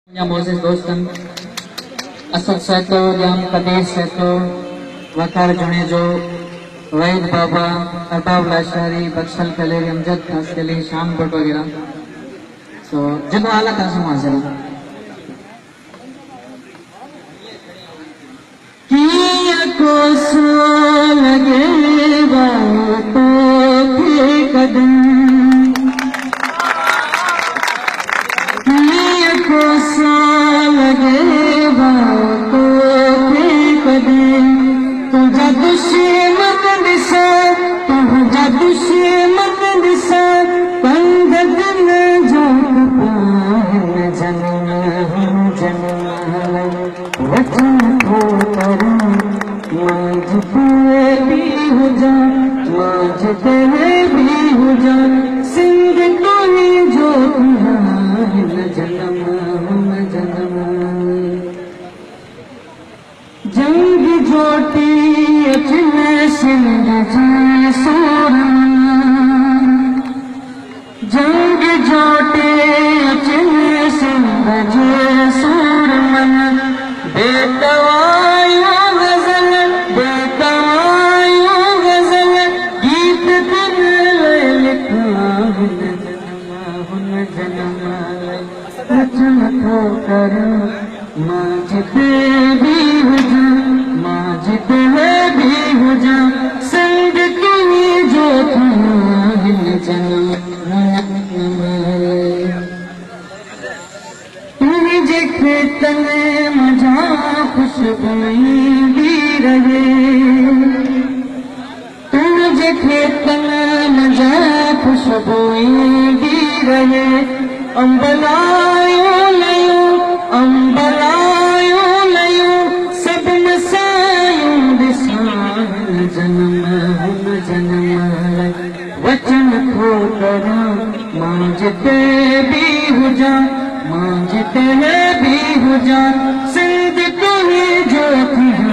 या मोज़िज़ दोस्तन असद सहतो जाम कदीर सहतो वकार जुने जो वहीद बाबा अरबाब लाशारी बख्शल कलेरी अमजद खासकली शाम भट्ट वगैरह तो जिन आला का समाजरा किया को सो लगे बातों के कदम जंग जोटी अचने सिंध जी सोरा जंग जोटी अचने सिंध जी सूरमन बेतवायो गजल गीत दिल लिखा हुन जन्म रचन तो कर मांझते भी हो जा मांझते भी हो जा संग की जो तुझे खेतन मजा खुशबुई भी रहे तुझे खेतन मजा खुशबुई भी रहे अंबलायो लयो अंबलायो लयो सब नसायो दिशान जन्म वचन खो करा मांझते भी हो जा मांझते भी हो जा सिंध को ही जो थी